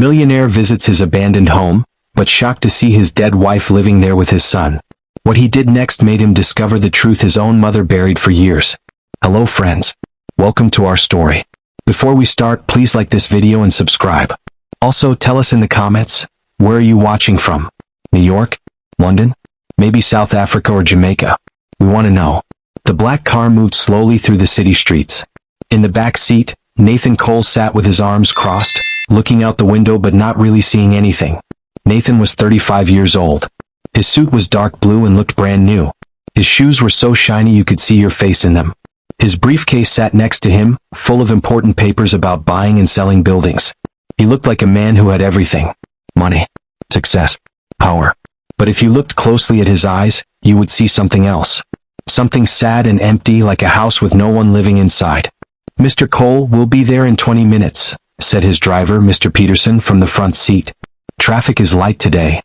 Millionaire visits his abandoned home, but shocked to see his dead wife living there with his son. What he did next made him discover the truth his own mother buried for years. Hello friends. Welcome to our story. Before we start, please like this video and subscribe. Also, tell us in the comments, where are you watching from? New York? London? Maybe South Africa or Jamaica? We want to know. The black car moved slowly through the city streets. In the back seat, Nathan Cole sat with his arms crossed, looking out the window but not really seeing anything. Nathan was 35 years old. His suit was dark blue and looked brand new. His shoes were so shiny you could see your face in them. His briefcase sat next to him, full of important papers about buying and selling buildings. He looked like a man who had everything. Money, success, power. But if you looked closely at his eyes, you would see something else. Something sad and empty, like a house with no one living inside. "Mr. Cole, we'll be there in 20 minutes, said his driver, Mr. Peterson, from the front seat. "Traffic is light today."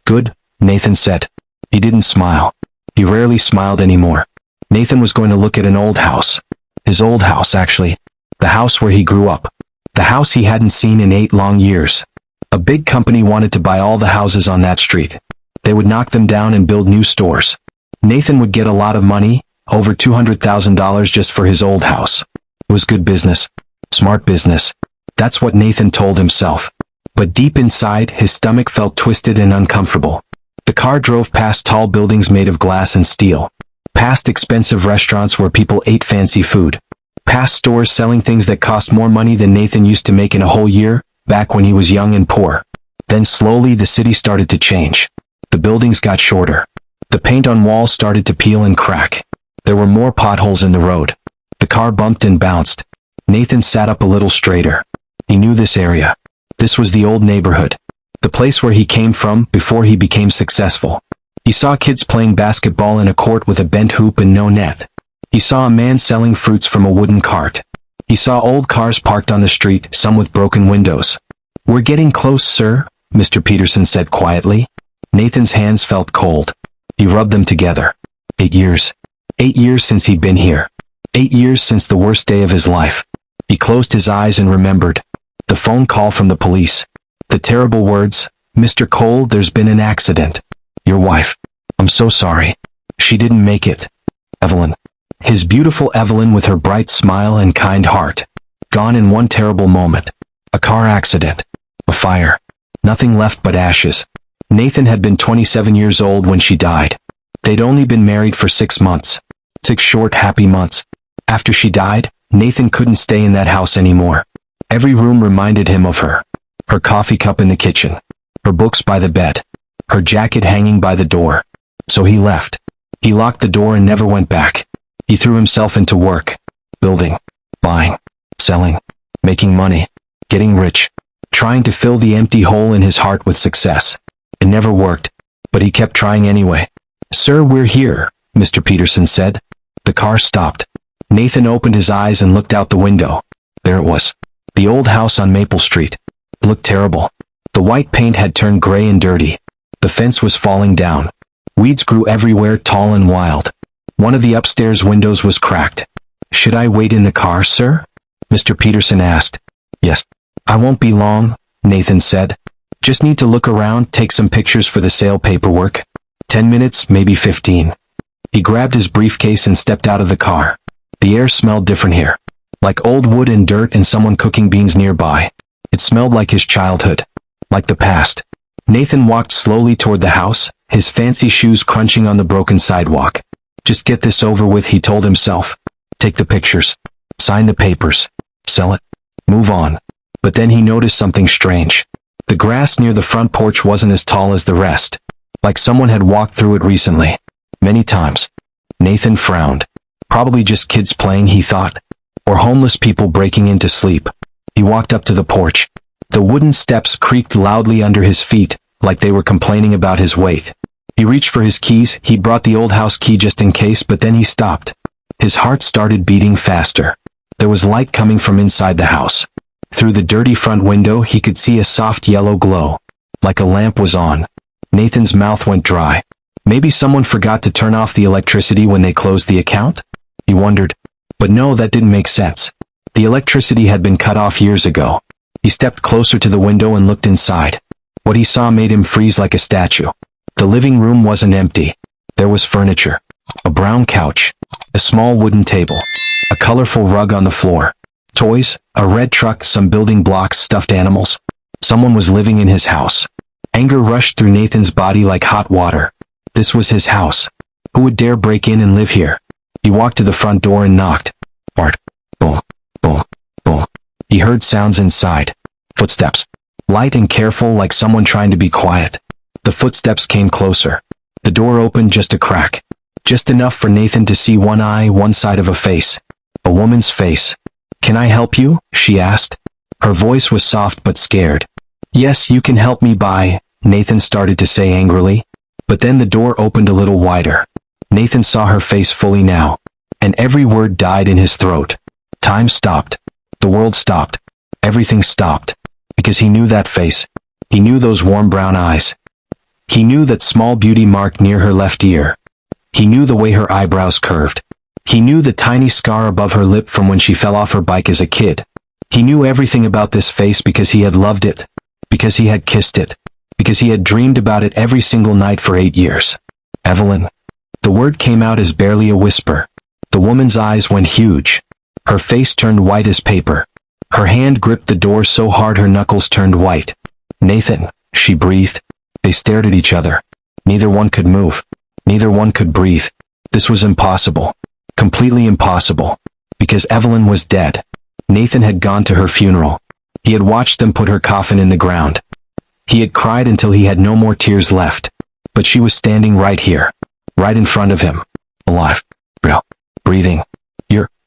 "Good," Nathan said. He didn't smile. He rarely smiled anymore. Nathan was going to look at an old house. His old house, actually. The house where he grew up. The house he hadn't seen in 8 long years. A big company wanted to buy all the houses on that street. They would knock them down and build new stores. Nathan would get a lot of money, over $200,000 just for his old house. It was good business. Smart business. That's what Nathan told himself. But deep inside, his stomach felt twisted and uncomfortable. The car drove past tall buildings made of glass and steel. Past expensive restaurants where people ate fancy food. Past stores selling things that cost more money than Nathan used to make in a whole year, back when he was young and poor. Then slowly the city started to change. The buildings got shorter. The paint on walls started to peel and crack. There were more potholes in the road. The car bumped and bounced. Nathan sat up a little straighter. He knew this area. This was the old neighborhood. The place where he came from before he became successful. He saw kids playing basketball in a court with a bent hoop and no net. He saw a man selling fruits from a wooden cart. He saw old cars parked on the street, some with broken windows. "We're getting close, sir," Mr. Peterson said quietly. Nathan's hands felt cold. He rubbed them together. 8 years. 8 years since he'd been here. 8 years since the worst day of his life. He closed his eyes and remembered. The phone call from the police. The terrible words, "Mr. Cole, there's been an accident. Your wife. I'm so sorry. She didn't make it. Evelyn." His beautiful Evelyn with her bright smile and kind heart. Gone in one terrible moment. A car accident. A fire. Nothing left but ashes. Nathan had been 27 years old when she died. They'd only been married for 6 months. 6 short, happy months. After she died, Nathan couldn't stay in that house anymore. Every room reminded him of her. Her coffee cup in the kitchen. Her books by the bed. Her jacket hanging by the door. So he left. He locked the door and never went back. He threw himself into work. Building. Buying. Selling. Making money. Getting rich. Trying to fill the empty hole in his heart with success. It never worked. But he kept trying anyway. "Sir, we're here," Mr. Peterson said. The car stopped. Nathan opened his eyes and looked out the window. There it was. The old house on Maple Street. It looked terrible. The white paint had turned gray and dirty. The fence was falling down. Weeds grew everywhere, tall and wild. One of the upstairs windows was cracked. "Should I wait in the car, sir?" Mr. Peterson asked. "Yes. I won't be long," Nathan said. "Just need to look around, take some pictures for the sale paperwork. 10 minutes, maybe 15. He grabbed his briefcase and stepped out of the car. The air smelled different here. Like old wood and dirt and someone cooking beans nearby. It smelled like his childhood. Like the past. Nathan walked slowly toward the house, his fancy shoes crunching on the broken sidewalk. Just get this over with, he told himself. Take the pictures. Sign the papers. Sell it. Move on. But then he noticed something strange. The grass near the front porch wasn't as tall as the rest. Like someone had walked through it recently. Many times. Nathan frowned. Probably just kids playing, he thought. Or homeless people breaking in to sleep. He walked up to the porch. The wooden steps creaked loudly under his feet, like they were complaining about his weight. He reached for his keys. He brought the old house key just in case, but then he stopped. His heart started beating faster. There was light coming from inside the house. Through the dirty front window he could see a soft yellow glow. Like a lamp was on. Nathan's mouth went dry. Maybe someone forgot to turn off the electricity when they closed the account? He wondered. But no, that didn't make sense. The electricity had been cut off years ago. He stepped closer to the window and looked inside. What he saw made him freeze like a statue. The living room wasn't empty. There was furniture. A brown couch. A small wooden table. A colorful rug on the floor. Toys, a red truck, some building blocks, stuffed animals. Someone was living in his house. Anger rushed through Nathan's body like hot water. This was his house. Who would dare break in and live here? He walked to the front door and knocked. Bart. Boom. Boom. Boom. He heard sounds inside. Footsteps. Light and careful, like someone trying to be quiet. The footsteps came closer. The door opened just a crack. Just enough for Nathan to see one eye, one side of a face. A woman's face. "Can I help you?" she asked. Her voice was soft but scared. "Yes, you can help me by," Nathan started to say angrily. But then the door opened a little wider. Nathan saw her face fully now. And every word died in his throat. Time stopped. The world stopped. Everything stopped. Because he knew that face. He knew those warm brown eyes. He knew that small beauty mark near her left ear. He knew the way her eyebrows curved. He knew the tiny scar above her lip from when she fell off her bike as a kid. He knew everything about this face because he had loved it. Because he had kissed it. Because he had dreamed about it every single night for 8 years. Evelyn. The word came out as barely a whisper. The woman's eyes went huge. Her face turned white as paper. Her hand gripped the door so hard her knuckles turned white. "Nathan," she breathed. They stared at each other. Neither one could move. Neither one could breathe. This was impossible. Completely impossible. Because Evelyn was dead. Nathan had gone to her funeral. He had watched them put her coffin in the ground. He had cried until he had no more tears left. But she was standing right here. Right in front of him. Alive. Real. Breathing.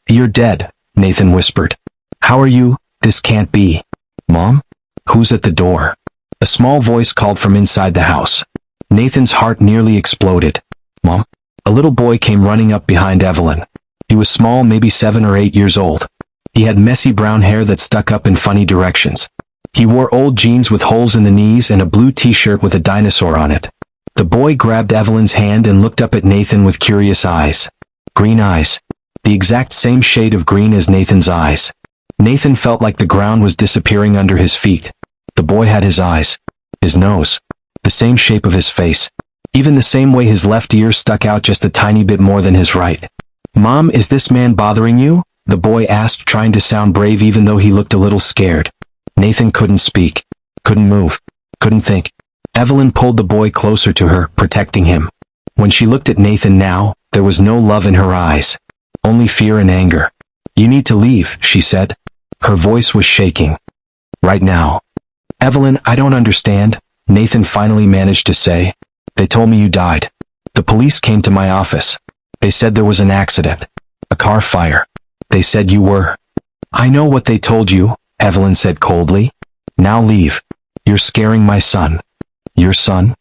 You're dead," Nathan whispered. "How are you? This can't be." "Mom? Who's at the door?" A small voice called from inside the house. Nathan's heart nearly exploded. "Mom?" A little boy came running up behind Evelyn. He was small, maybe 7 or 8 years old. He had messy brown hair that stuck up in funny directions. He wore old jeans with holes in the knees and a blue t-shirt with a dinosaur on it. The boy grabbed Evelyn's hand and looked up at Nathan with curious eyes. Green eyes. The exact same shade of green as Nathan's eyes. Nathan felt like the ground was disappearing under his feet. The boy had his eyes. His nose. The same shape of his face. Even the same way his left ear stuck out just a tiny bit more than his right. "Mom, is this man bothering you?" the boy asked, trying to sound brave even though he looked a little scared. Nathan couldn't speak. Couldn't move. Couldn't think. Evelyn pulled the boy closer to her, protecting him. When she looked at Nathan now, there was no love in her eyes. Only fear and anger. "You need to leave," she said. Her voice was shaking. "Right now." "Evelyn, I don't understand," Nathan finally managed to say. "They told me you died. The police came to my office. They said there was an accident. A car fire. They said you were." "I know what they told you," Evelyn said coldly. "Now leave. You're scaring my son." "Your son?"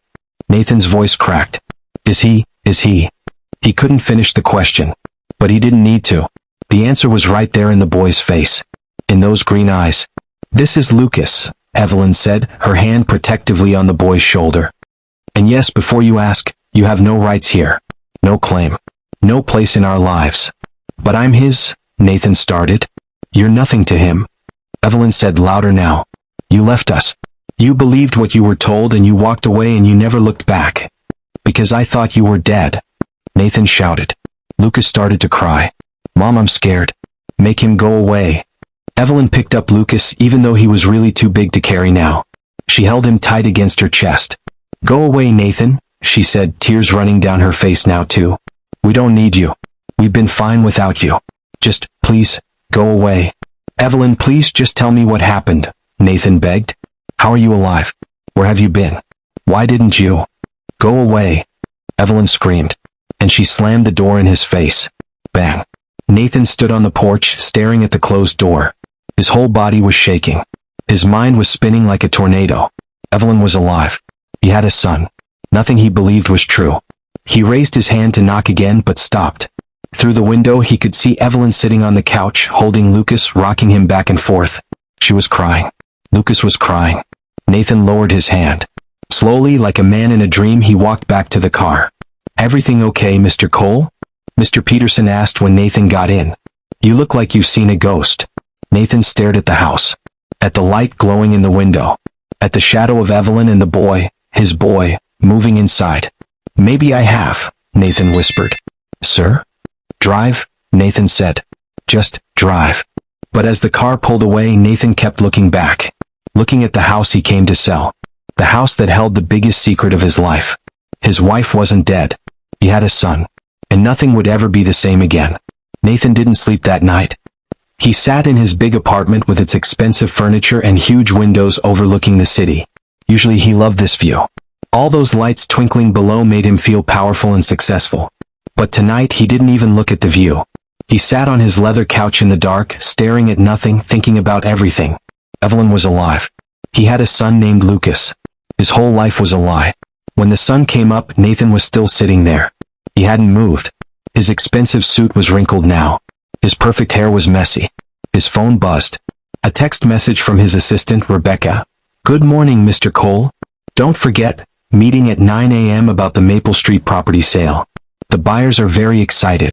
Nathan's voice cracked. Is he? He couldn't finish the question. But he didn't need to. The answer was right there in the boy's face. In those green eyes. "This is Lucas," Evelyn said, her hand protectively on the boy's shoulder. "And yes, before you ask, you have no rights here. No claim. No place in our lives." "But I'm his," Nathan started. "You're nothing to him," Evelyn said louder now. "You left us. You believed what you were told and you walked away and you never looked back. Because I thought you were dead," Nathan shouted. Lucas started to cry. "Mom, I'm scared. Make him go away." Evelyn picked up Lucas even though he was really too big to carry now. She held him tight against her chest. "Go away, Nathan," she said, tears running down her face now too. "We don't need you. We've been fine without you. Just, please, go away." "Evelyn, please just tell me what happened," Nathan begged. "How are you alive? Where have you been? Why didn't you?" "Go away," Evelyn screamed. And she slammed the door in his face. Bang. Nathan stood on the porch, staring at the closed door. His whole body was shaking. His mind was spinning like a tornado. Evelyn was alive. He had a son. Nothing he believed was true. He raised his hand to knock again but stopped. Through the window he could see Evelyn sitting on the couch, holding Lucas, rocking him back and forth. She was crying. Lucas was crying. Nathan lowered his hand. Slowly, like a man in a dream, he walked back to the car. "Everything okay, Mr. Cole?" Mr. Peterson asked when Nathan got in. "You look like you've seen a ghost." Nathan stared at the house. at the light glowing in the window, at the shadow of Evelyn and the boy, his boy, moving inside. "Maybe I have," Nathan whispered. "Sir?" "Drive," Nathan said. "Just drive." But as the car pulled away, Nathan kept looking back, looking at the house he came to sell, the house that held the biggest secret of his life. His wife wasn't dead. He had a son, and nothing would ever be the same again. Nathan didn't sleep that night. He sat in his big apartment with its expensive furniture and huge windows overlooking the city. Usually he loved this view. All those lights twinkling below made him feel powerful and successful. But tonight he didn't even look at the view. He sat on his leather couch in the dark, staring at nothing, thinking about everything. Evelyn was alive. He had a son named Lucas. His whole life was a lie. When the sun came up, Nathan was still sitting there. He hadn't moved. His expensive suit was wrinkled now. His perfect hair was messy. His phone buzzed. A text message from his assistant, Rebecca. "Good morning, Mr. Cole. Don't forget, meeting at 9 a.m. about the Maple Street property sale. The buyers are very excited."